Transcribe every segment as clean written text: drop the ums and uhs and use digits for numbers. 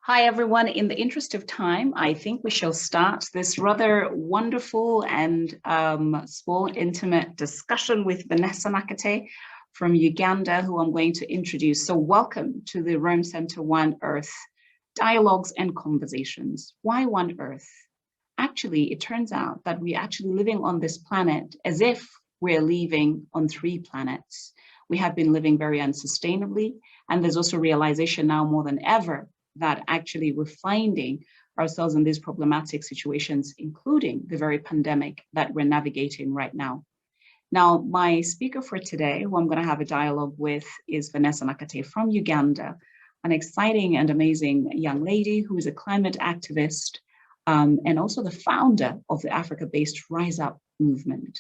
Hi, everyone. In the interest of time, I think we shall start this rather wonderful and small, intimate discussion with Vanessa Nakate from Uganda, who I'm going to introduce. So welcome to the Rome Center One Earth Dialogues and Conversations. Why One Earth? Actually, it turns out that we're actually living on this planet as if we're living on 3 planets. We have been living very unsustainably, and there's also realization now more than ever that actually we're finding ourselves in these problematic situations, including the very pandemic that we're navigating right now. Now, my speaker for today, who I'm going to have a dialogue with, is Vanessa Nakate from Uganda, an exciting and amazing young lady who is a climate activist and also the founder of the Africa-based Rise Up movement.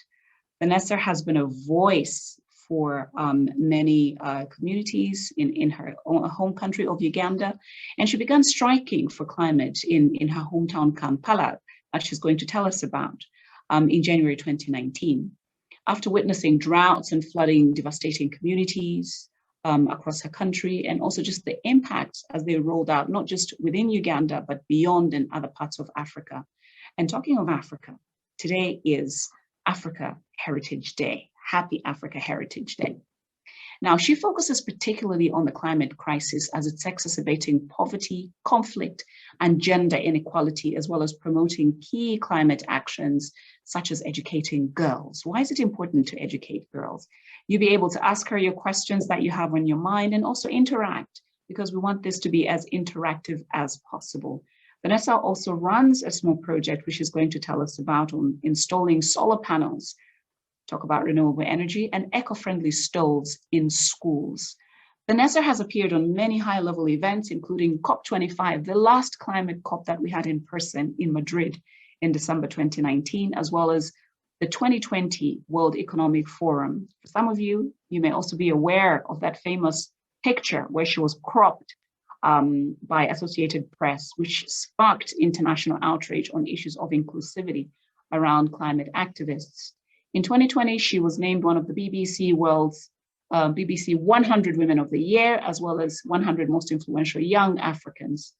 Vanessa has been a voice for many communities in her own home country of Uganda. And she began striking for climate in her hometown, Kampala, that she's going to tell us about in January 2019. After witnessing droughts and flooding devastating communities across her country, and also just the impacts as they rolled out, not just within Uganda, but beyond in other parts of Africa. And talking of Africa, today is Africa Heritage Day. Happy Africa Heritage Day. Now, she focuses particularly on the climate crisis as it's exacerbating poverty, conflict, and gender inequality, as well as promoting key climate actions, such as educating girls. Why is it important to educate girls? You'll be able to ask her your questions that you have on your mind and also interact, because we want this to be as interactive as possible. Vanessa also runs a small project, which she's going to tell us about, on installing solar panels, talk about renewable energy, and eco-friendly stoves in schools. Vanessa has appeared on many high-level events, including COP25, the last climate COP that we had in person in Madrid in December 2019, as well as the 2020 World Economic Forum. For some of you, you may also be aware of that famous picture where she was cropped by Associated Press, which sparked international outrage on issues of inclusivity around climate activists. In 2020, she was named one of the BBC 100 Women of the Year, as well as 100 Most Influential Young Africans.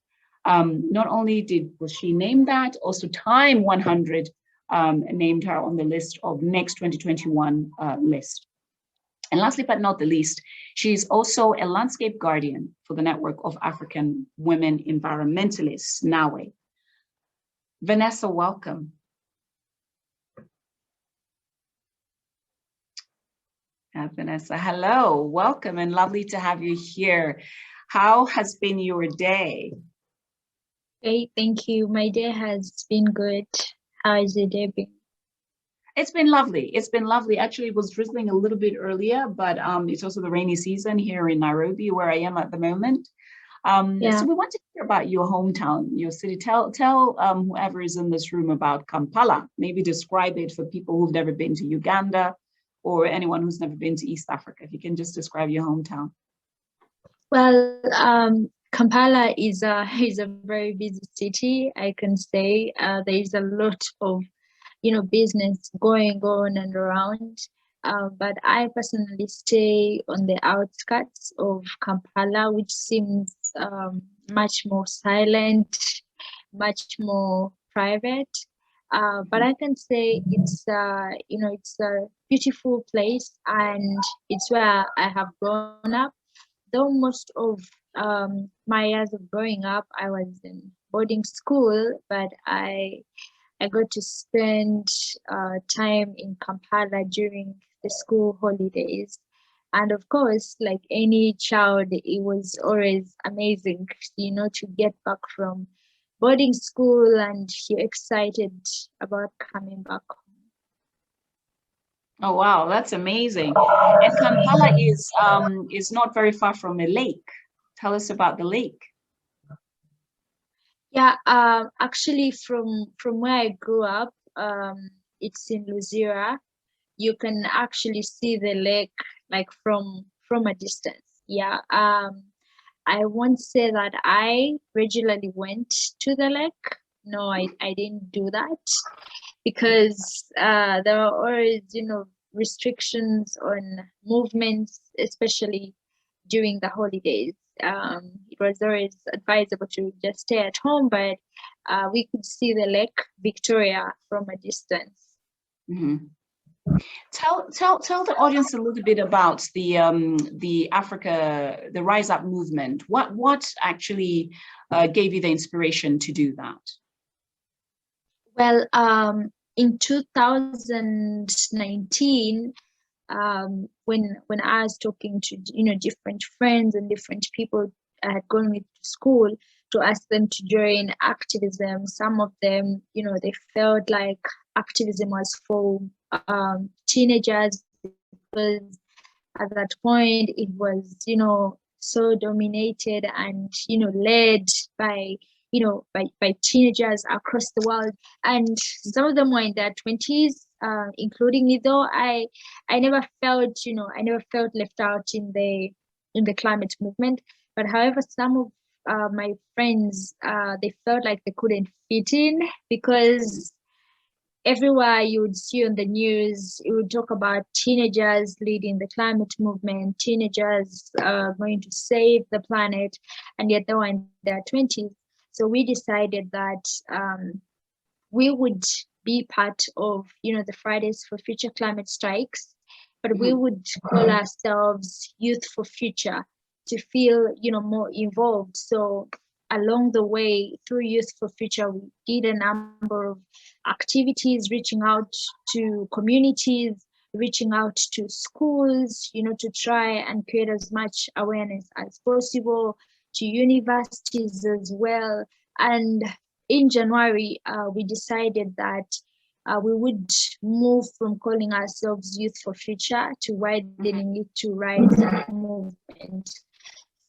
Not only was she named that, also Time 100 named her on the list of next 2021 list. And lastly, but not the least, she's also a landscape guardian for the network of African women environmentalists, NAWE. Vanessa, welcome. Vanessa, hello, welcome, and lovely to have you here. How has been your day? Great, thank you. My day has been good. How has your day been? It's been lovely. It's been lovely. Actually, it was drizzling a little bit earlier, but it's also the rainy season here in Nairobi, where I am at the moment. So we want to hear about your hometown, your city. Tell whoever is in this room about Kampala. Maybe describe it for people who've never been to Uganda, or anyone who's never been to East Africa. If you can just describe your hometown. Well, Kampala is a very busy city, I can say. There is a lot of, business going on and around. But I personally stay on the outskirts of Kampala, which seems much more silent, much more private. But I can say it's it's a beautiful place, and it's where I have grown up. Though most of my years of growing up, I was in boarding school, but I got to spend time in Kampala during the school holidays. And of course, like any child, it was always amazing, to get back from boarding school and you're excited about coming back home. Oh wow, that's amazing. And Kampala is not very far from a lake. Tell us about the lake. Yeah, actually from where I grew up, it's in Luzira. You can actually see the lake like from a distance. Yeah. I won't say that I regularly went to the lake. No, I didn't do that, because there are always, restrictions on movements, especially during the holidays. it was always advisable to just stay at home, but we could see the Lake Victoria from a distance. Mm-hmm. Tell the audience a little bit about the Rise Up movement. What actually gave you the inspiration to do that? Well, in 2019, when I was talking to different friends and different people I had gone with to school to ask them to join activism, some of them, they felt like activism was for teenagers, because at that point it was so dominated and led by by teenagers across the world, and some of them were in their 20s, including me. Though I never felt left out in the climate movement, but however, some of my friends, they felt like they couldn't fit in, because everywhere you would see on the news, it would talk about teenagers leading the climate movement, teenagers going to save the planet, and yet they were in their 20s. So we decided that we would be part of, the Fridays for Future climate strikes, but we would call ourselves Youth for Future to feel, more involved. So along the way, through Youth for Future, we did a number of activities, reaching out to communities, reaching out to schools, to try and create as much awareness as possible, to universities as well. And in January, we decided that we would move from calling ourselves Youth for Future to widening it to Rise Up Movement.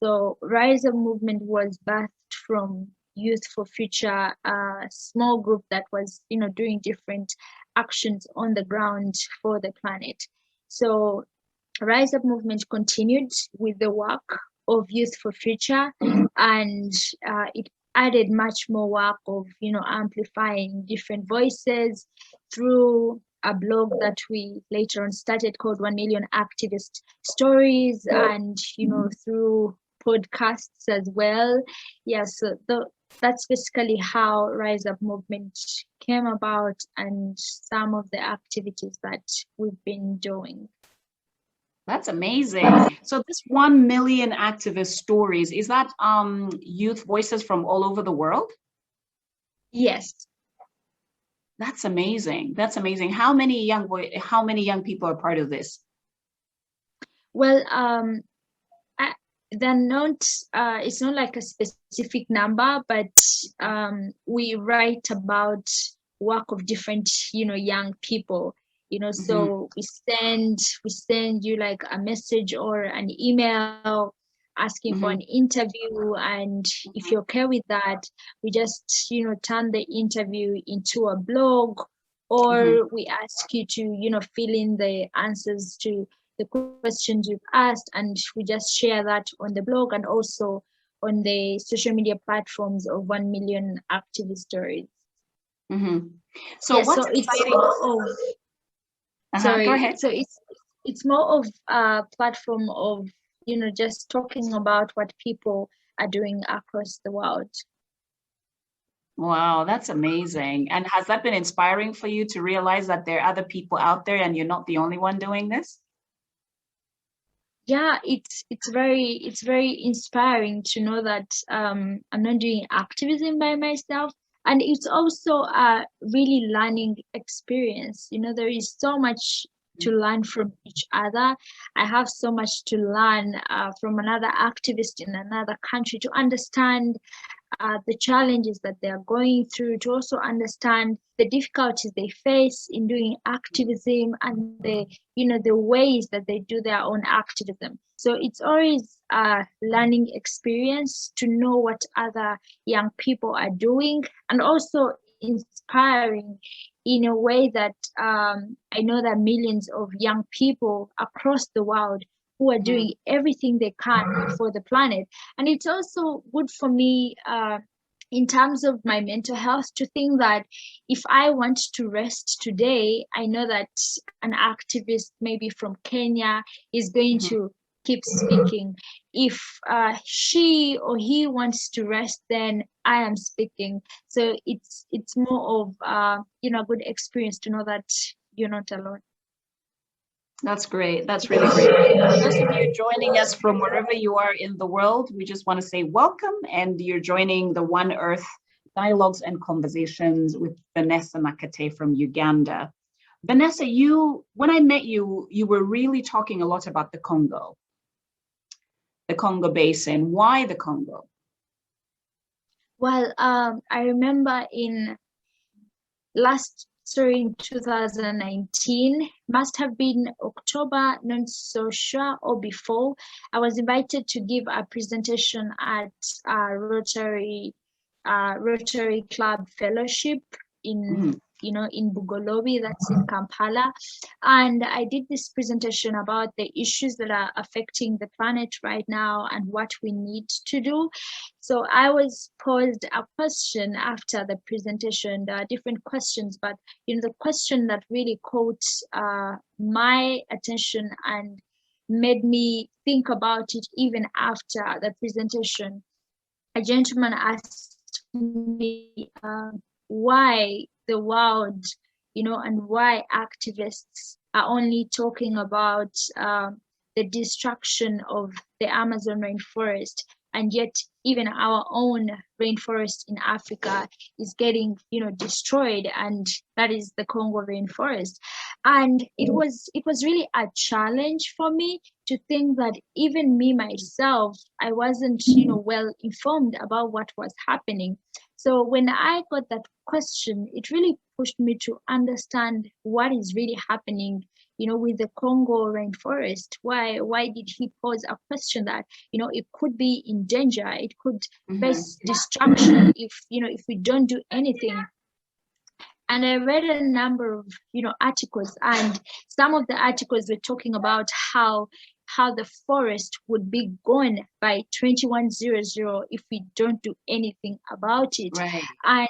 So Rise Up Movement was birthed from Youth for Future, a small group that was, doing different actions on the ground for the planet. So Rise Up Movement continued with the work of Youth for Future, and it added much more work of, amplifying different voices through a blog that we later on started called 1 Million Activist Stories, and, through podcasts as well. Yeah, so that's basically how Rise Up Movement came about, and some of the activities that we've been doing. That's amazing. So this 1 million activist stories, is that youth voices from all over the world? Yes. That's amazing. That's amazing. How many young people are part of this? Well, they're not, it's not like a specific number, but we write about work of different, young people. So we send you like a message or an email asking for an interview, and if you're okay with that, we just turn the interview into a blog, or we ask you to fill in the answers to the questions you've asked, and we just share that on the blog and also on the social media platforms of 1 Million Activist Stories. So what's exciting? Sorry. Go ahead. So it's more of a platform of just talking about what people are doing across the world. Wow, that's amazing. And has that been inspiring for you to realize that there are other people out there and you're not the only one doing this? Yeah, it's very inspiring to know that I'm not doing activism by myself. And it's also a really learning experience. There is so much to learn from each other. I have so much to learn from another activist in another country, to understand the challenges that they are going through, to also understand the difficulties they face in doing activism, and the ways that they do their own activism. So it's always a learning experience to know what other young people are doing, and also inspiring in a way that I know that millions of young people across the world who are doing everything they can for the planet. And it's also good for me in terms of my mental health, to think that if I want to rest today, I know that an activist maybe from Kenya is going to keep speaking. If she or he wants to rest, then I am speaking. So it's more of you know, a good experience to know that you're not alone. That's great. That's really great. For those of you joining us from wherever you are in the world, we just want to say welcome, and you're joining the One Earth Dialogues and Conversations with Vanessa Nakate from Uganda. Vanessa, when I met you, you were really talking a lot about the Congo Basin. Why the Congo? Well, I remember in 2019, must have been October, not so sure, or before, I was invited to give a presentation at Rotary Club Fellowship in in Bugolobi, that's in Kampala. And I did this presentation about the issues that are affecting the planet right now and what we need to do. So I was posed a question after the presentation. There are different questions, but the question that really caught my attention and made me think about it even after the presentation, a gentleman asked me why the world, and why activists are only talking about the destruction of the Amazon rainforest, and yet even our own rainforest in Africa is getting, destroyed, and that is the Congo rainforest. And it was really a challenge for me to think that even me myself, I wasn't, well informed about what was happening. So when I got that question, it really pushed me to understand what is really happening, with the Congo rainforest. Why did he pose a question that, it could be in danger, it could face destruction if we don't do anything. And I read a number of, articles, and some of the articles were talking about how the forest would be gone by 2100 if we don't do anything about it. Right. And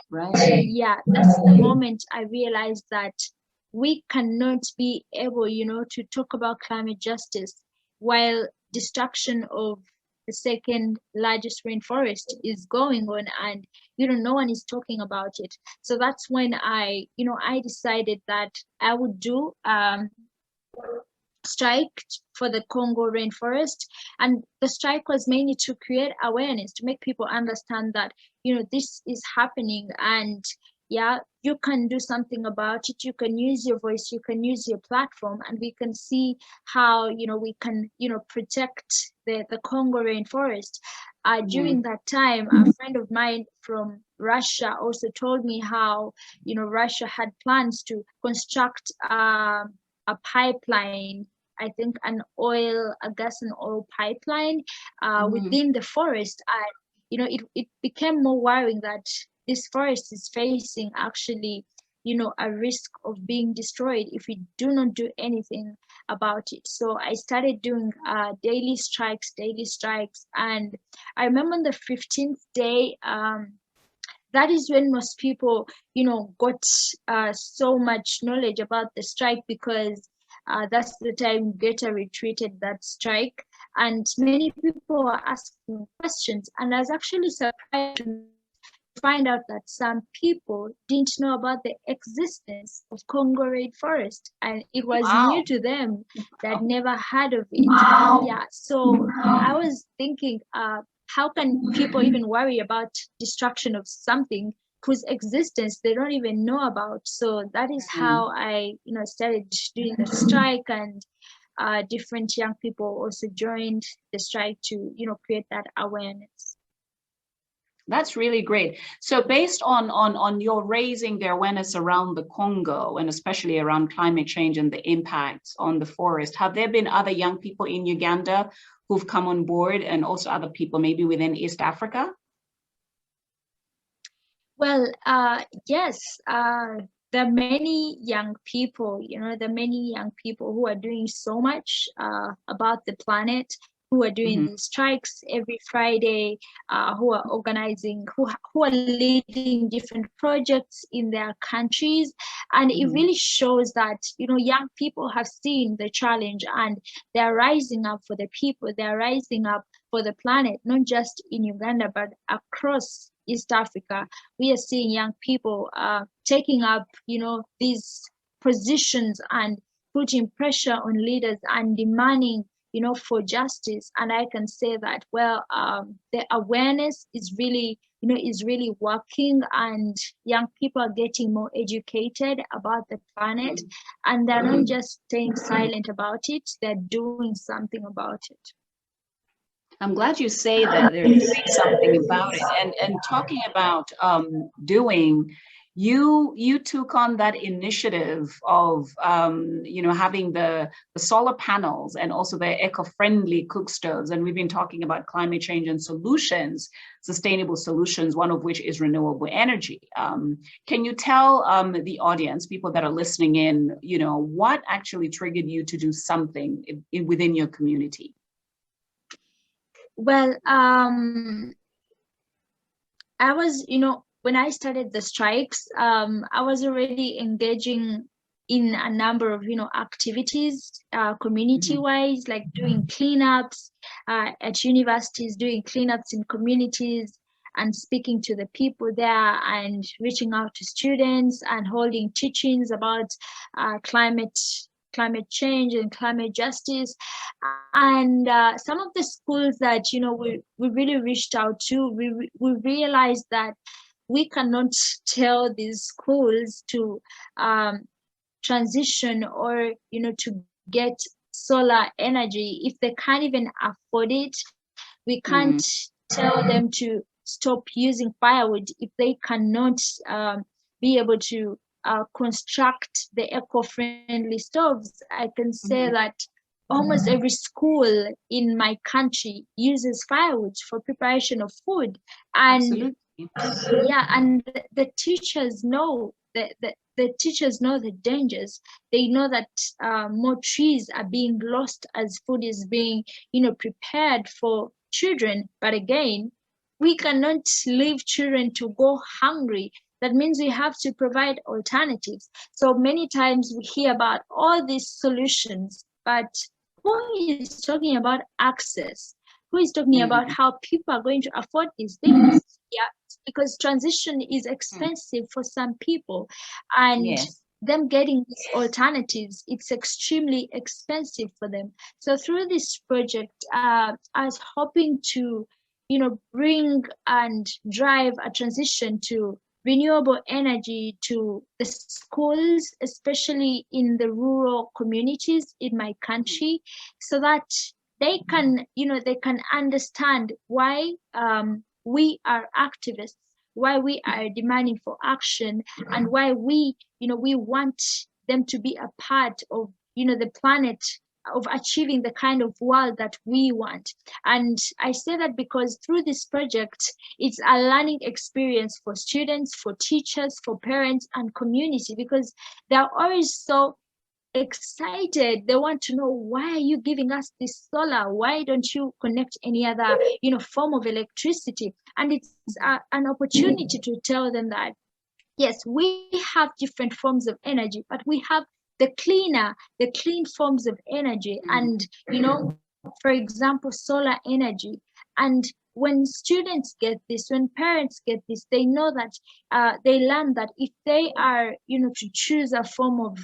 yeah, that's the moment I realized that we cannot be able, to talk about climate justice while destruction of the second largest rainforest is going on, and no one is talking about it. So that's when I decided that I would do strike for the Congo rainforest. And the strike was mainly to create awareness, to make people understand that this is happening, and yeah, you can do something about it. You can use your voice, you can use your platform, and we can see how we can protect the Congo rainforest. During that time, a friend of mine from Russia also told me how Russia had plans to construct a pipeline, I think a gas and oil pipeline within the forest. And it became more worrying that this forest is facing actually a risk of being destroyed if we do not do anything about it. So I started doing daily strikes, and I remember on the 15th day, that is when most people got so much knowledge about the strike, because that's the time Greta retreated that strike, and many people were asking questions. And I was actually surprised to find out that some people didn't know about the existence of Congo rainforest, and it was new to them. They'd never heard of it. Yeah, so I was thinking, how can people even worry about destruction of something whose existence they don't even know about? So that is how I started doing the strike, and different young people also joined the strike to create that awareness. That's really great. So based on your raising the awareness around the Congo, and especially around climate change and the impacts on the forest, have there been other young people in Uganda who've come on board, and also other people maybe within East Africa? Well, yes, there are many young people, who are doing so much about the planet, who are doing these strikes every Friday, who are organizing, who are leading different projects in their countries. And it really shows that, you know, young people have seen the challenge and they're rising up for the people, they're rising up for the planet, not just in Uganda, but across East Africa. We are seeing young people taking up, you know, these positions and putting pressure on leaders and demanding, you know, for justice. And I can say that, well, the awareness is really, you know, is really working, and young people are getting more educated about the planet, and they're not just staying silent about it, they're doing something about it. I'm glad you say that they're doing something about it. And talking about doing, you took on that initiative of you know, having the solar panels and also the eco-friendly cook stoves. And we've been talking about climate change and solutions, sustainable solutions, one of which is renewable energy. Can you tell the audience, people that are listening in, you know, what actually triggered you to do something within your community? Well, I was, you know, when I started the strikes, I was already engaging in a number of, you know, activities, community-wise, like doing cleanups at universities, doing cleanups in communities, and speaking to the people there, and reaching out to students and holding teachings about climate change and climate justice. And some of the schools that, you know, we really reached out to, we realized that we cannot tell these schools to transition or, you know, to get solar energy if they can't even afford it. We can't tell them to stop using firewood if they cannot be able to construct the eco-friendly stoves. I can say that almost every school in my country uses firewood for preparation of food. And Absolutely. yeah, and the teachers know the teachers know the dangers. They know that more trees are being lost as food is being, you know, prepared for children. But again, we cannot leave children to go hungry. That means we have to provide alternatives. So many times we hear about all these solutions, but who is talking about access? Who is talking about how people are going to afford these things? Yeah, because transition is expensive for some people, and them getting these alternatives, it's extremely expensive for them. So through this project, I was hoping to, you know, bring and drive a transition to renewable energy to the schools, especially in the rural communities in my country, so that they can, you know, they can understand why we are activists, why we are demanding for action, and why we, you know, we want them to be a part of, you know, the planet, of achieving the kind of world that we want. And I say that because through this project, it's a learning experience for students, for teachers, for parents, and community, because they're always so excited. They want to know, why are you giving us this solar? Why don't you connect any other, you know, form of electricity? And it's an opportunity to tell them that, yes, we have different forms of energy, but we have the clean forms of energy. And, you know, for example, solar energy. And when students get this, when parents get this, they know that they learn that if they are, you know, to choose a form of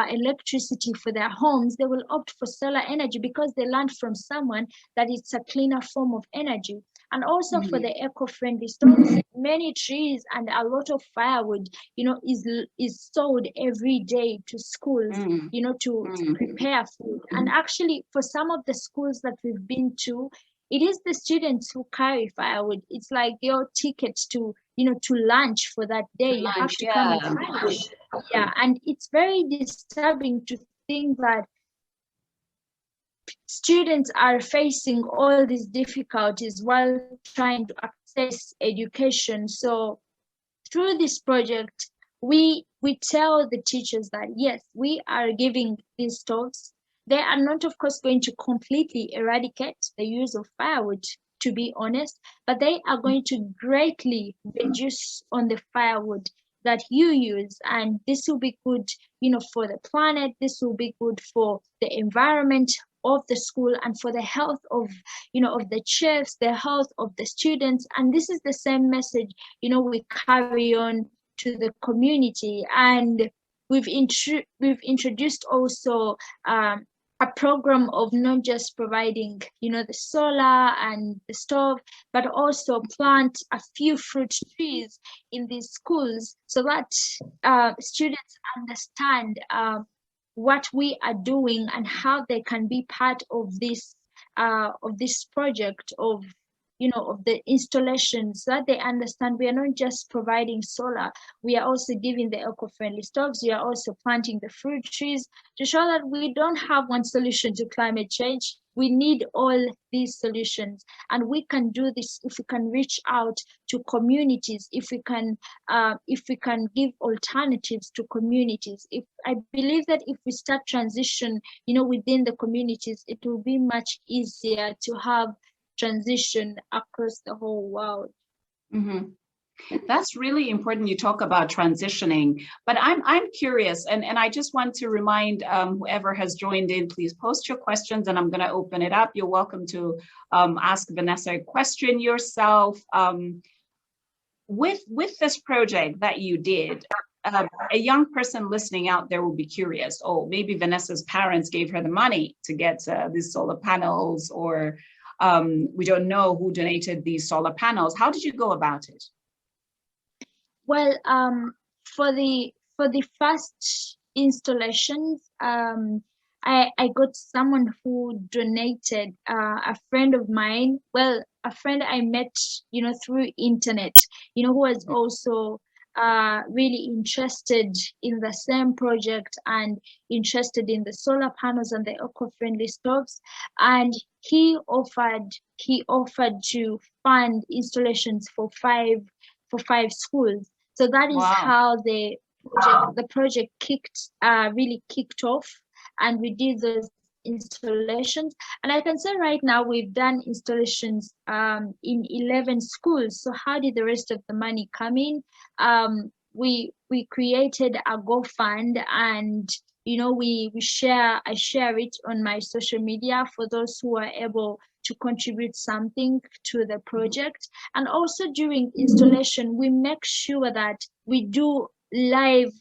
electricity for their homes, they will opt for solar energy because they learned from someone that it's a cleaner form of energy. And also for the eco-friendly stoves, many trees and a lot of firewood, you know, is sold every day to schools, you know, to prepare food. And actually, for some of the schools that we've been to, it is the students who carry firewood. It's like your ticket to, you know, to lunch for that day. You have to come with firewood. Yeah, and it's very disturbing to think that students are facing all these difficulties while trying to access education. So through this project, we tell the teachers that, yes, we are giving these talks they are not, of course, going to completely eradicate the use of firewood, to be honest, but they are going to greatly reduce on the firewood that you use. And this will be good, for the planet. This will be good for the environment of the school and for the health of, of the chefs, the health of the students. And this is the same message, we carry on to the community. And we've introduced also a program of not just providing, the solar and the stove, but also plant a few fruit trees in these schools so that students understand what we are doing and how they can be part of this project of, of the installations, so that they understand we are not just providing solar, we are also giving the eco-friendly stoves, we are also planting the fruit trees to show that we don't have one solution to climate change. We need all these solutions, and we can do this if we can reach out to communities, if we can give alternatives to communities. If I believe that if we start transition, within the communities, it will be much easier to have transition across the whole world. Mm-hmm. That's really important. You talk about transitioning, but I'm curious, and I just want to remind whoever has joined in, please post your questions, and I'm going to open it up. You're welcome to ask Vanessa a question yourself. With this project that you did, a young person listening out there will be curious. Oh, maybe Vanessa's parents gave her the money to get these solar panels, or we don't know who donated these solar panels. How did you go about it? Well, for the first installations, I got someone who donated, a friend of mine. Well, a friend I met, through internet, who was also really interested in the same project and interested in the solar panels and the eco-friendly stoves, and he offered to fund installations for five schools. So that is how the project really kicked off, and we did those installations. And I can say right now we've done installations in 11 schools. So how did the rest of the money come in? We created a GoFund, and I share it on my social media for those who are able to contribute something to the project. And also during installation, we make sure that we do live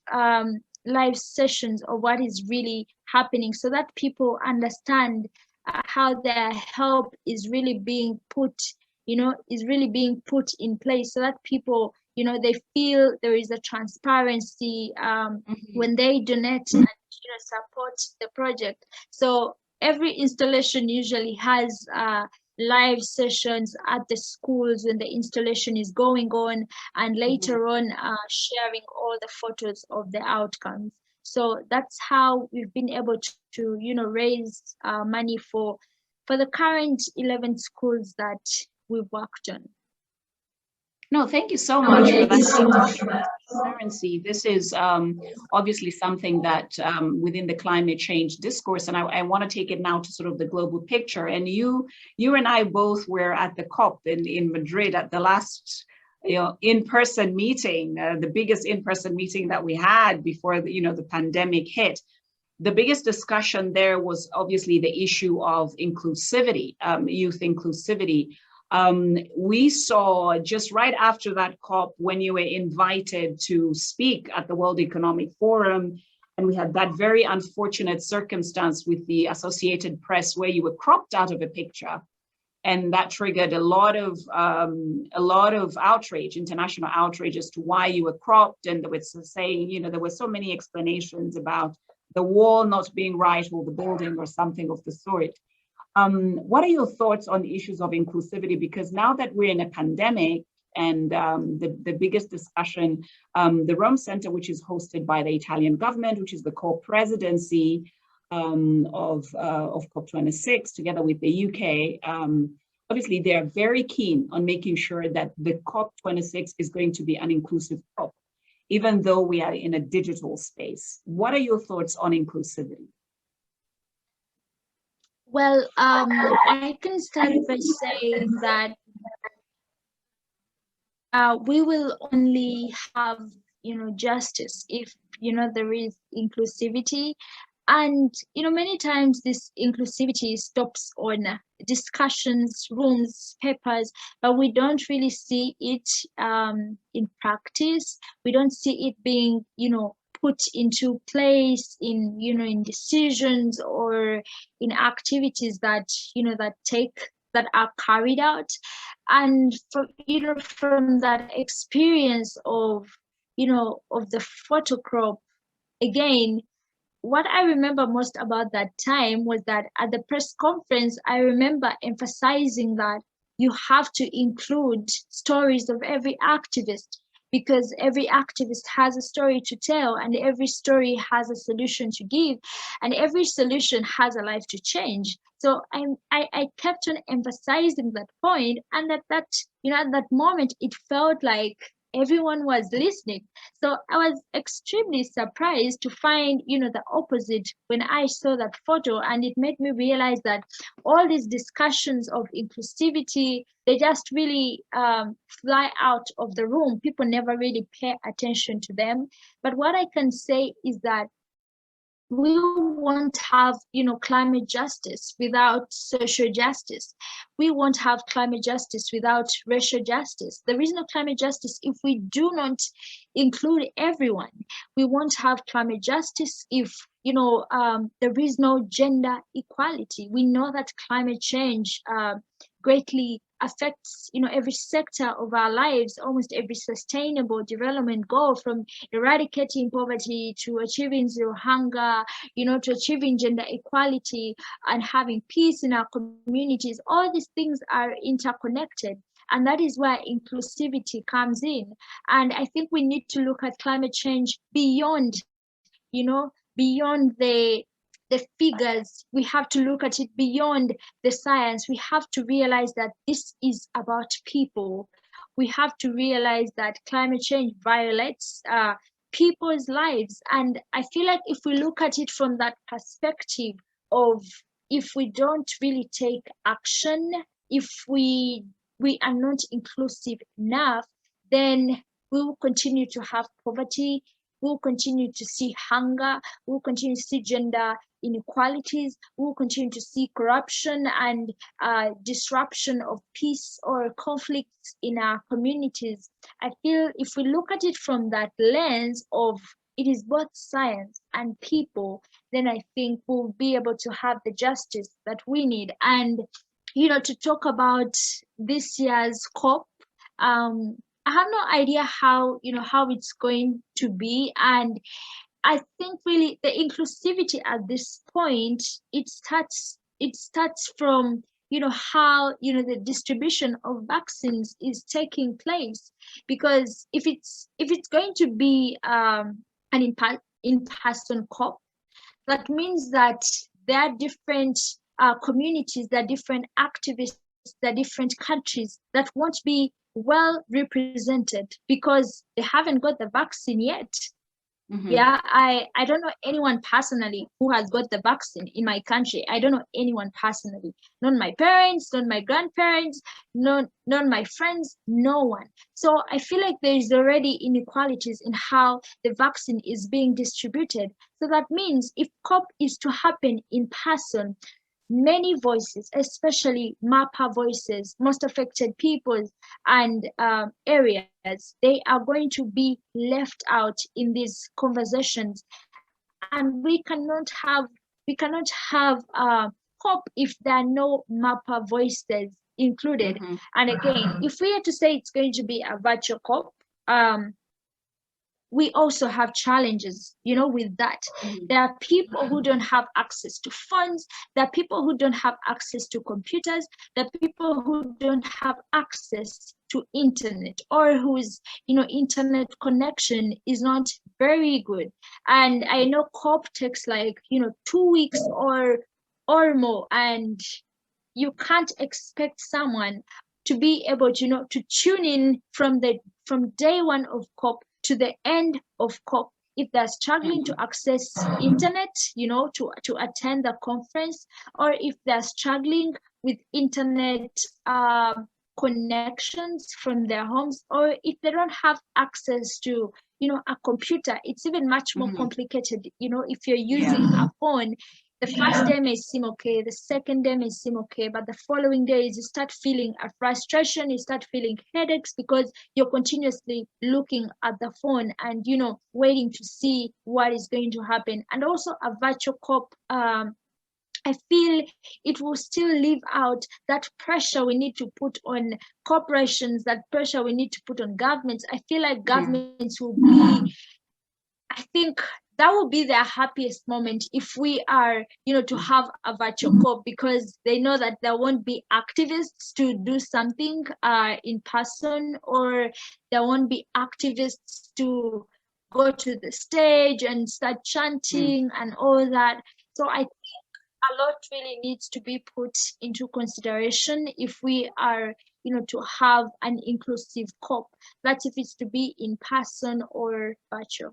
sessions of what is really happening, so that people understand how their help is really being put in place, so that people, they feel there is a transparency when they donate and support the project. So every installation usually has live sessions at the schools when the installation is going on, and later on sharing all the photos of the outcomes. So that's how we've been able to raise money for the current 11 schools that we've worked on. No, thank you so much for that transparency. This is obviously something that within the climate change discourse, and I want to take it now to sort of the global picture. And you and I both were at the COP in Madrid at the last in-person meeting, the biggest in-person meeting that we had before the pandemic hit. The biggest discussion there was obviously the issue of inclusivity, youth inclusivity. We saw just right after that COP, when you were invited to speak at the World Economic Forum, and we had that very unfortunate circumstance with the Associated Press where you were cropped out of a picture, and that triggered a lot of outrage, international outrage, as to why you were cropped. And they were saying, there were so many explanations about the wall not being right, or the building, or something of the sort. What are your thoughts on the issues of inclusivity? Because now that we're in a pandemic, and the biggest discussion, the Rome Center, which is hosted by the Italian government, which is the co-presidency of COP26, together with the UK, obviously they are very keen on making sure that the COP26 is going to be an inclusive COP, even though we are in a digital space. What are your thoughts on inclusivity? Well, I can start by saying that we will only have, justice if, there is inclusivity. And, many times this inclusivity stops on discussions, rooms, papers, but we don't really see it in practice. We don't see it being, put into place in, in decisions or in activities that, that are carried out. And from, from that experience of, of the photo crop, again, what I remember most about that time was that at the press conference, I remember emphasizing that you have to include stories of every activist, because every activist has a story to tell, and every story has a solution to give, and every solution has a life to change. So I kept on emphasizing that point, and that at that moment it felt like everyone was listening. So I was extremely surprised to find, the opposite when I saw that photo, and it made me realize that all these discussions of inclusivity, they just really fly out of the room. People never really pay attention to them. But what I can say is that we won't have, climate justice without social justice. We won't have climate justice without racial justice. There is no climate justice if we do not include everyone. We won't have climate justice if, there is no gender equality. We know that climate change greatly affects, every sector of our lives, almost every sustainable development goal, from eradicating poverty to achieving zero hunger, to achieving gender equality and having peace in our communities. All these things are interconnected. And that is where inclusivity comes in. And I think we need to look at climate change beyond, beyond the figures. We have to look at it beyond the science. We have to realize that this is about people. We have to realize that climate change violates people's lives. And I feel like if we look at it from that perspective of, if we don't really take action, if we are not inclusive enough, then we will continue to have poverty. We'll continue to see hunger. We'll continue to see gender inequalities. We'll continue to see corruption and disruption of peace or conflicts in our communities. I feel if we look at it from that lens of, it is both science and people, then I think we'll be able to have the justice that we need. And, to talk about this year's COP, I have no idea how, how it's going to be. And I think really the inclusivity at this point, it starts from, how, the distribution of vaccines is taking place. Because if it's going to be an in-person COP, that means that there are different communities, there are different activists, there are different countries that won't be well represented because they haven't got the vaccine yet. Mm-hmm. Yeah, I don't know anyone personally who has got the vaccine in my country. I don't know anyone personally. Not my parents, not my grandparents, not my friends, no one. So I feel like there is already inequalities in how the vaccine is being distributed. So that means if COP is to happen in person, many voices, especially MAPA voices, most affected peoples and areas, they are going to be left out in these conversations. And we cannot have COP if there are no MAPA voices included. Mm-hmm. And again, if we are to say it's going to be a virtual COP, we also have challenges, with that. Mm-hmm. There are people who don't have access to funds. There are people who don't have access to computers. There are people who don't have access to internet, or whose, internet connection is not very good. And I know COP takes like, 2 weeks or more, and you can't expect someone to be able to, to tune in from day one of COP to the end of COP if they're struggling to access internet, you know, to attend the conference, or if they're struggling with internet connections from their homes, or if they don't have access to, you know, a computer. It's even much more complicated. You know, if you're using a phone, the first day may seem okay, the second day may seem okay, but the following days you start feeling a frustration, you start feeling headaches because you're continuously looking at the phone and, you know, waiting to see what is going to happen. And also a virtual COP, I feel it will still leave out that pressure we need to put on corporations, that pressure we need to put on governments. I feel like governments will be, I think that will be their happiest moment if we are, you know, to have a virtual COP, because they know that there won't be activists to do something in person, or there won't be activists to go to the stage and start chanting and all that. So I think a lot really needs to be put into consideration if we are, you know, to have an inclusive COP. That's if it's to be in person or virtual.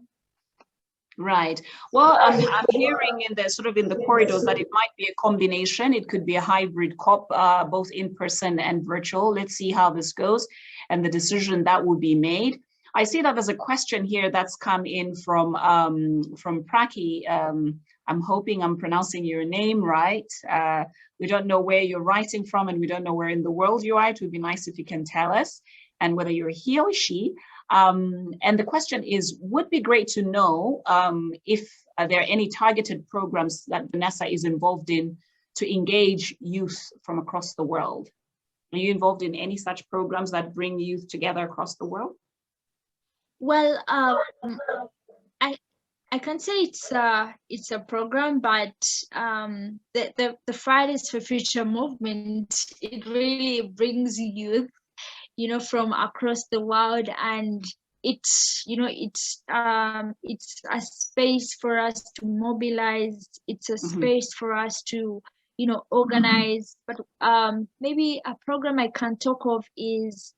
Right. Well, I'm hearing in the sort of in the corridors that it might be a combination. It could be a hybrid COP, both in person and virtual. Let's see how this goes and the decision that will be made. I see that there's a question here that's come in from Praki. I'm hoping I'm pronouncing your name right. We don't know where you're writing from, and we don't know where in the world you are. It would be nice if you can tell us, and whether you're he or she. And the question is, would be great to know if there are any targeted programs that Vanessa is involved in to engage youth from across the world. Are you involved in any such programs that bring youth together across the world? Well, I can say it's a program, but the Fridays for Future movement, it really brings youth, you know, from across the world, and it's, you know, it's a space for us to mobilize. It's a space for us to, you know, organize. But maybe a program I can talk of is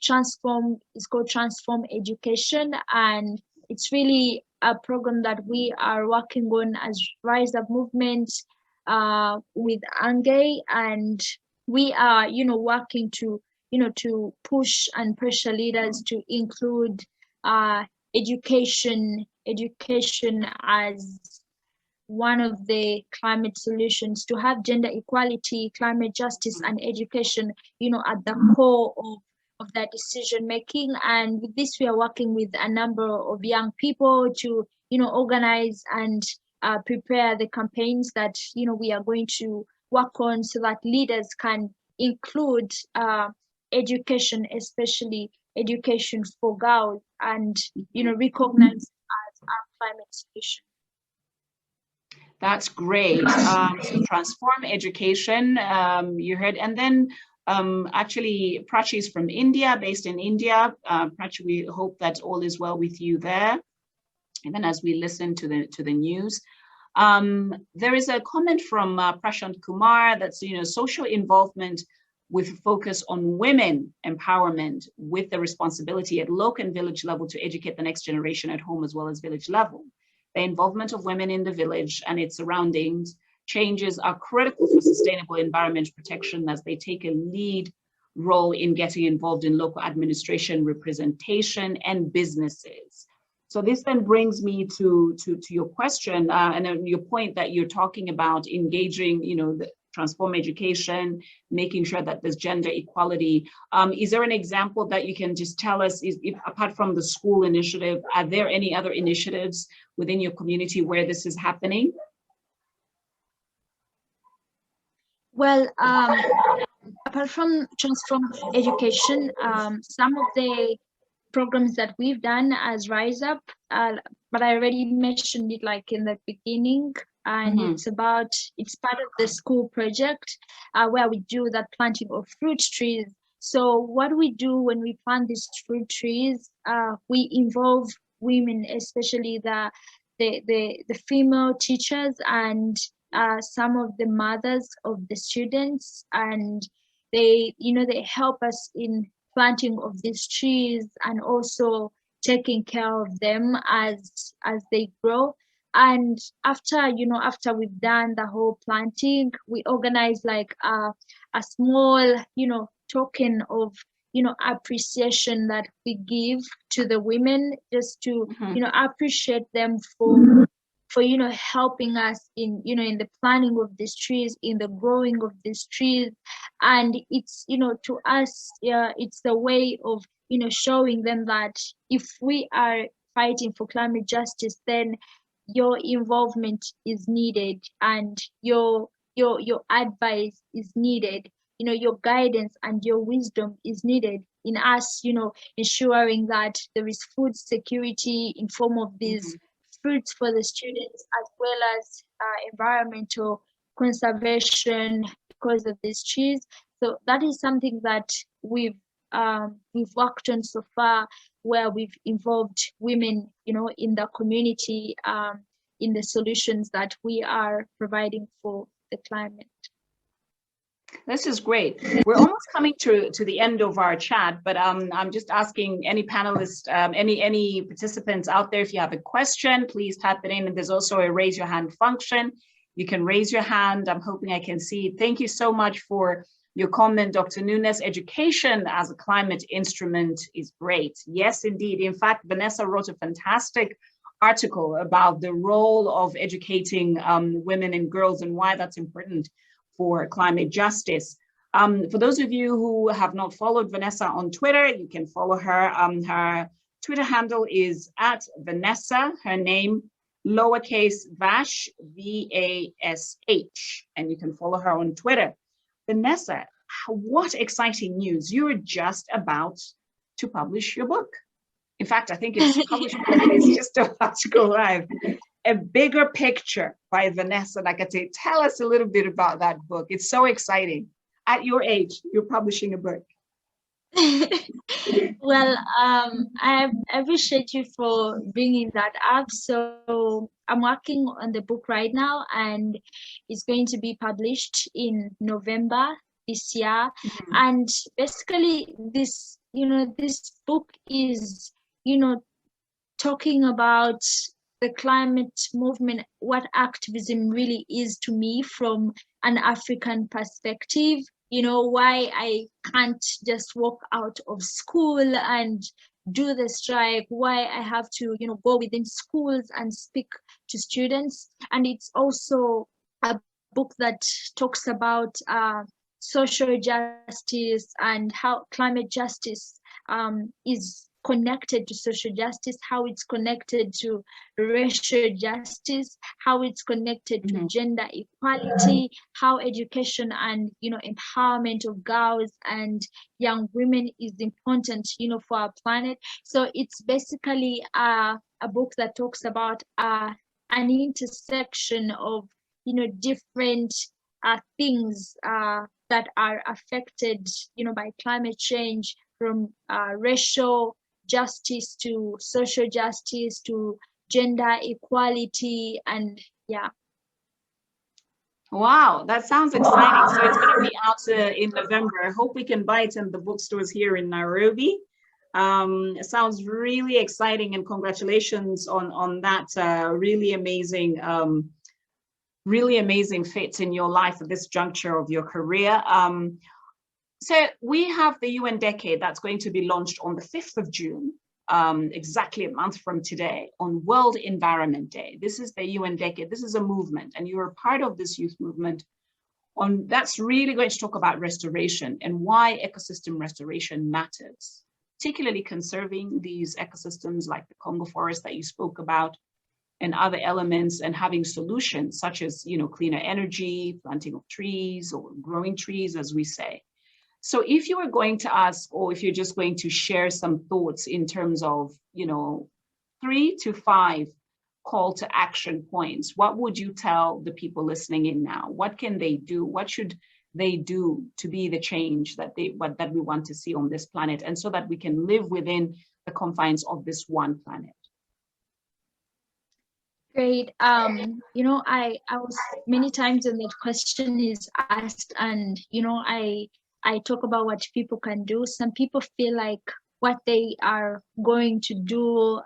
Transform. It's called Transform Education, and it's really a program that we are working on as Rise Up Movement with Angay, and we are, you know, working to, you know, to push and pressure leaders to include education as one of the climate solutions, to have gender equality, climate justice, and education, you know, at the core of that decision making. And with this, we are working with a number of young people to, you know, organize and prepare the campaigns that, you know, we are going to work on, so that leaders can include education, especially education for girls, and, you know, recognize as our climate solution. That's great. So transform education, you heard, and then actually Prachi is from India, based in India. Prachi, we hope that all is well with you there. Even as we listen to the news. There is a comment from Prashant Kumar that's, you know, social involvement with focus on women empowerment, with the responsibility at local and village level to educate the next generation at home as well as village level. The involvement of women in the village and its surroundings changes are critical for sustainable environment protection, as they take a lead role in getting involved in local administration, representation, and businesses. So this then brings me to your question and your point that you're talking about engaging, you know, the transform education, making sure that there's gender equality. Is there an example that you can just tell us, if apart from the school initiative, are there any other initiatives within your community where this is happening? Well, apart from Transform Education, some of the programs that we've done as Rise Up, but I already mentioned it like in the beginning, and it's part of the school project where we do that planting of fruit trees. So what we do when we plant these fruit trees, we involve women, especially the female teachers, and some of the mothers of the students, and they, you know, they help us in planting of these trees, and also taking care of them as they grow. And after, you know, after we've done the whole planting, we organize like a small, you know, token of, you know, appreciation that we give to the women, just to, you know, appreciate them for, you know, helping us in, you know, in the planting of these trees, in the growing of these trees. And it's, you know, to us, it's a way of, you know, showing them that if we are fighting for climate justice, then your involvement is needed, and your advice is needed, you know, your guidance and your wisdom is needed in us, you know, ensuring that there is food security in form of these fruits for the students, as well as environmental conservation because of these trees. So that is something that we've worked on so far, where we've involved women, you know, in the community, in the solutions that we are providing for the climate. This is great. We're almost coming to the end of our chat, but I'm just asking any panelists, any participants out there, if you have a question, please type it in. And there's also a raise your hand function. You can raise your hand. I'm hoping I can see it. Thank you so much for your comment, Dr. Nunes. Education as a climate instrument is great. Yes, indeed. In fact, Vanessa wrote a fantastic article about the role of educating women and girls and why that's important for climate justice. For those of you who have not followed Vanessa on Twitter, you can follow her. Her Twitter handle is @Vanessa, her name, lowercase Vash, V-A-S-H, and you can follow her on Twitter. Vanessa, what exciting news. You're just about to publish your book. In fact, I think it's published, it's just about to go live. A Bigger Picture by Vanessa Nakate. Tell us a little bit about that book. It's so exciting. At your age, you're publishing a book. Well, I appreciate you for bringing that up. So I'm working on the book right now, and it's going to be published in November this year. And basically, this, you know, this book is, you know, talking about the climate movement, what activism really is to me from an African perspective. You know, why I can't just walk out of school and do the strike, why I have to, you know, go within schools and speak to students. And it's also a book that talks about social justice and how climate justice is connected to social justice, how it's connected to racial justice, how it's connected to gender equality, how education and, you know, empowerment of girls and young women is important, you know, for our planet. So it's basically a book that talks about an intersection of, you know, different things that are affected, you know, by climate change, from racial justice to social justice to gender equality, and yeah. Wow, that sounds exciting. So it's going to be out in November. I hope we can buy it in the bookstores here in Nairobi. It sounds really exciting, and congratulations on that really amazing fit in your life at this juncture of your career. So we have the UN Decade that's going to be launched on the 5th of June, exactly a month from today, on World Environment Day. This is the UN Decade. This is a movement, and you're a part of this youth movement that's really going to talk about restoration and why ecosystem restoration matters, particularly conserving these ecosystems like the Congo forest that you spoke about, and other elements, and having solutions such as, you know, cleaner energy, planting of trees, or growing trees, as we say. So if you were going to ask, or if you're just going to share some thoughts in terms of, you know, 3 to 5 call to action points, what would you tell the people listening in now? What can they do? What should they do to be the change that we want to see on this planet, and so that we can live within the confines of this one planet? Great. You know, I was many times when that question is asked, and, you know, I talk about what people can do. Some people feel like what they are going to do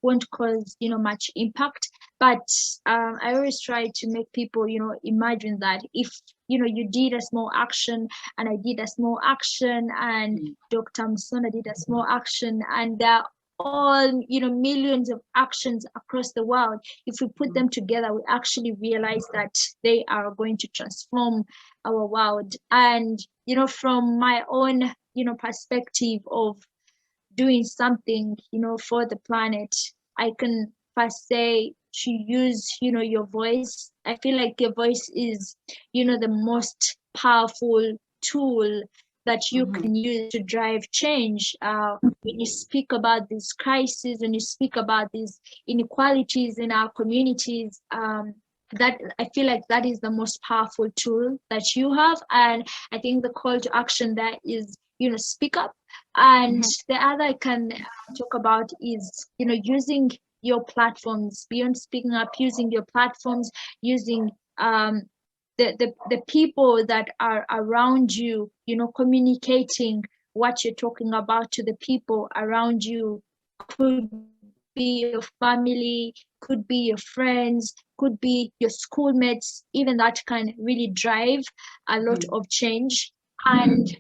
won't cause, much impact. But I always try to make people, imagine that if, you did a small action, and I did a small action, and Dr. Musonda did a small action, and there are all, millions of actions across the world. If we put them together, we actually realize that they are going to transform our world. And, from my own, perspective of doing something, for the planet, I can first say to use, your voice. I feel like your voice is, the most powerful tool that you can use to drive change. When you speak about this crisis, when you speak about these inequalities in our communities, that I feel like that is the most powerful tool that you have. And I think the call to action there is, speak up. And the other I can talk about is, using your platforms beyond speaking up, using your platforms, using the people that are around you, communicating what you're talking about to the people around you. Could be your family, could be your friends, could be your schoolmates. Even that can really drive a lot of change. And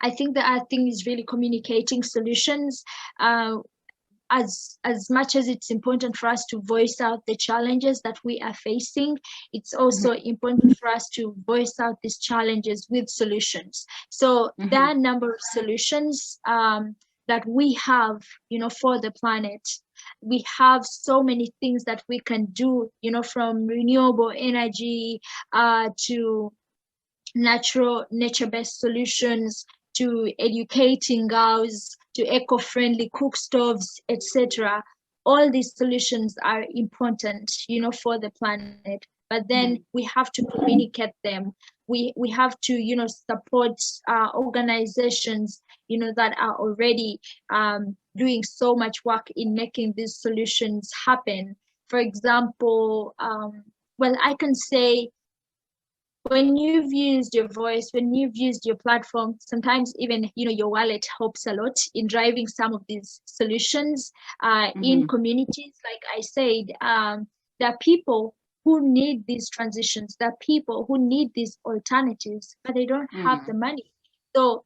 I think the other thing is really communicating solutions. As much as it's important for us to voice out the challenges that we are facing, it's also important for us to voice out these challenges with solutions. So there are a number of solutions that we have, for the planet. We have so many things that we can do, from renewable energy to nature-based solutions, to educating girls, to eco-friendly cook stoves, etc. All these solutions are important, for the planet. But then we have to communicate them. We have to, support organizations, that are already doing so much work in making these solutions happen. For example, well, I can say, when you've used your voice, when you've used your platform, sometimes even, your wallet helps a lot in driving some of these solutions in communities. Like I said, there are people who need these transitions. There are people who need these alternatives, but they don't have the money. So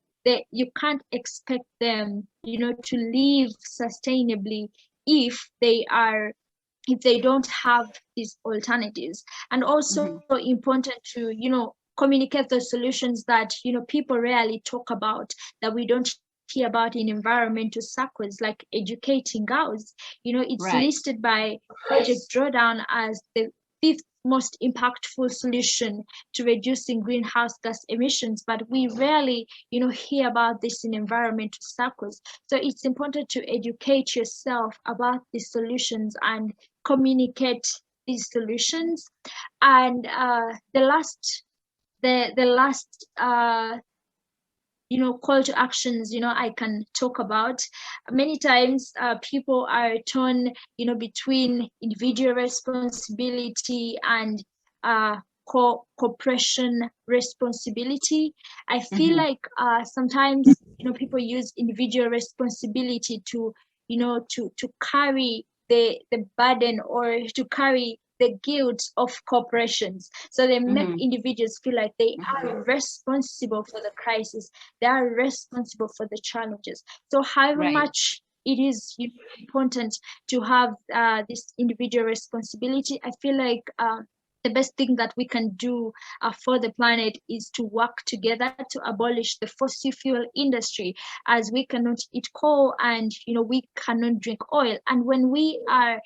you can't expect them, to live sustainably if they don't have these alternatives. And also important to, communicate the solutions that, people rarely talk about, that we don't hear about in environmental circles, like educating girls. It's listed by Project Drawdown as the 5th most impactful solution to reducing greenhouse gas emissions, but we rarely, hear about this in environmental circles. So it's important to educate yourself about these solutions and communicate these solutions. And the last call to actions, I can talk about. Many times people are torn, between individual responsibility and corporation responsibility. I feel like sometimes, people use individual responsibility to, to carry the burden, or to carry the guilt of corporations. So they make individuals feel like they are responsible for the crisis, they are responsible for the challenges. So however much it is important to have this individual responsibility, I feel like the best thing that we can do for the planet is to work together to abolish the fossil fuel industry, as we cannot eat coal and we cannot drink oil. And when we are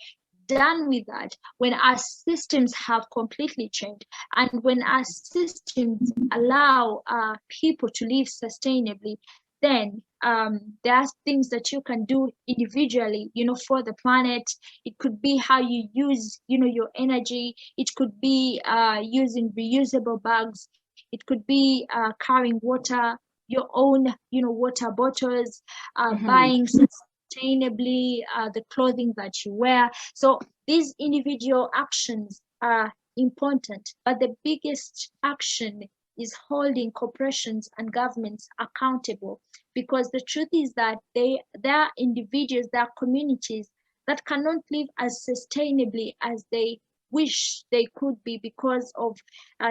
done with that, when our systems have completely changed, and when our systems allow people to live sustainably, then there are things that you can do individually, for the planet. It could be how you use, your energy. It could be using reusable bags. It could be carrying water, your own, water bottles, buying sustainably the clothing that you wear. So these individual actions are important, but the biggest action is holding corporations and governments accountable, because the truth is that there are individuals, there are communities that cannot live as sustainably as they wish they could be because of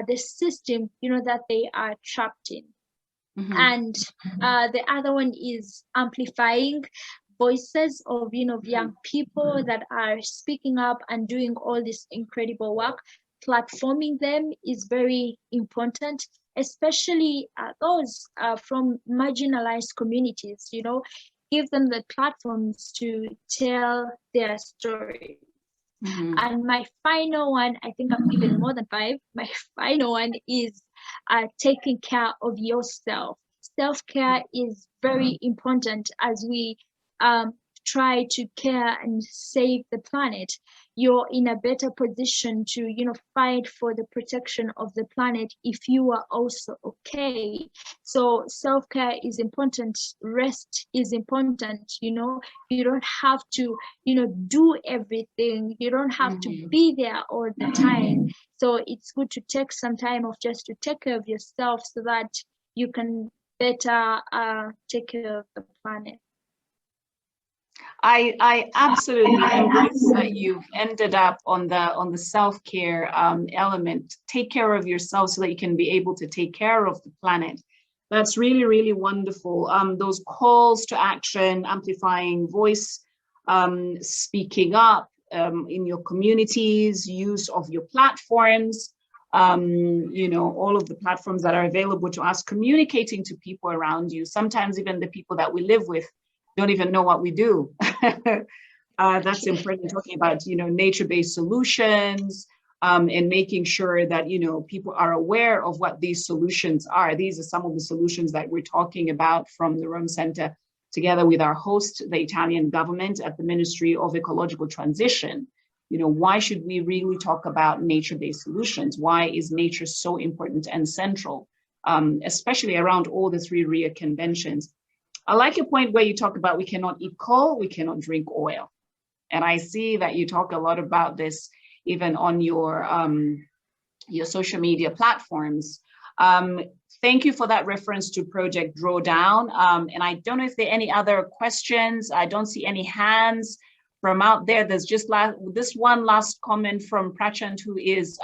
the system, that they are trapped in. And the other one is amplifying voices of young people that are speaking up and doing all this incredible work. Platforming them is very important, especially those from marginalized communities. Give them the platforms to tell their story. And my final one, I think I'm given more than 5. My final one is taking care of yourself. Self-care is very important as we try to care and save the planet. You're in a better position to fight for the protection of the planet if you are also okay. So self-care is important, rest is important. You don't have to do everything, you don't have to be there all the time. So it's good to take some time off just to take care of yourself so that you can better take care of the planet. I absolutely embrace that you've ended up on the self-care element. Take care of yourself so that you can be able to take care of the planet. That's really, really wonderful. Those calls to action, amplifying voice, speaking up in your communities, use of your platforms, all of the platforms that are available to us, communicating to people around you, sometimes even the people that we live with don't even know what we do. That's important, talking about, nature-based solutions and making sure that, people are aware of what these solutions are. These are some of the solutions that we're talking about from the Rome Center, together with our host, the Italian government at the Ministry of Ecological Transition. Why should we really talk about nature-based solutions? Why is nature so important and central, especially around all the 3 Rio conventions? I like your point where you talk about we cannot eat coal, we cannot drink oil. And I see that you talk a lot about this even on your social media platforms. Thank you for that reference to Project Drawdown. And I don't know if there are any other questions. I don't see any hands from out there. There's just this one last comment from Prachand, who is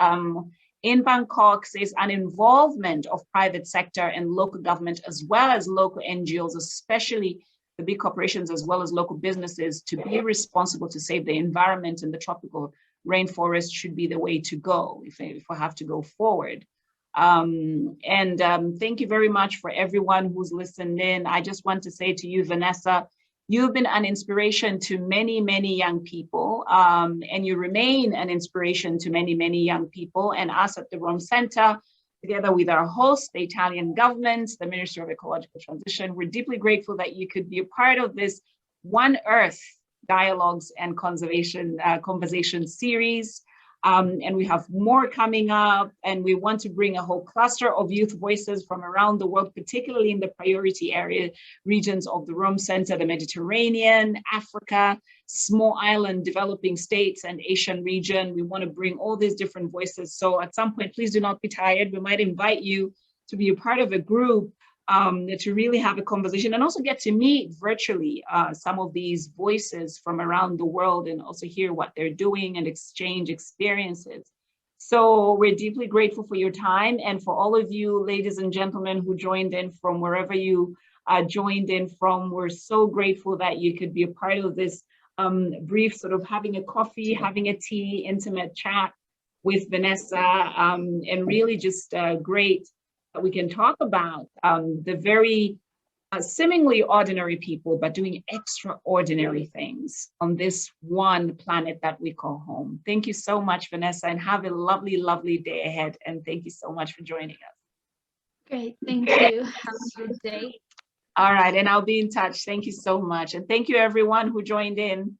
in Bangkok, says an involvement of private sector and local government, as well as local NGOs, especially the big corporations, as well as local businesses, to be responsible to save the environment and the tropical rainforest should be the way to go if we have to go forward. Thank you very much for everyone who's listened in. I just want to say to you, Vanessa, you've been an inspiration to many, many young people, and you remain an inspiration to many, many young people. And us at the Rome Center, together with our host, the Italian government, the Ministry of Ecological Transition, we're deeply grateful that you could be a part of this One Earth Dialogues and Conversation series. And we have more coming up, and we want to bring a whole cluster of youth voices from around the world, particularly in the priority area regions of the Rome Center, the Mediterranean, Africa, small island developing states, and Asian region. We want to bring all these different voices. So at some point, please do not be tired. We might invite you to be a part of a group to really have a conversation and also get to meet virtually some of these voices from around the world and also hear what they're doing and exchange experiences. So we're deeply grateful for your time, and for all of you, ladies and gentlemen, who joined in from wherever you joined in from. We're so grateful that you could be a part of this brief sort of having a coffee, having a tea, intimate chat with Vanessa, and really just great that we can talk about the very seemingly ordinary people, but doing extraordinary things on this one planet that we call home. Thank you so much, Vanessa, and have a lovely, lovely day ahead. And thank you so much for joining us. Great, thank you. Have a good day. All right, and I'll be in touch. Thank you so much. And thank you everyone who joined in.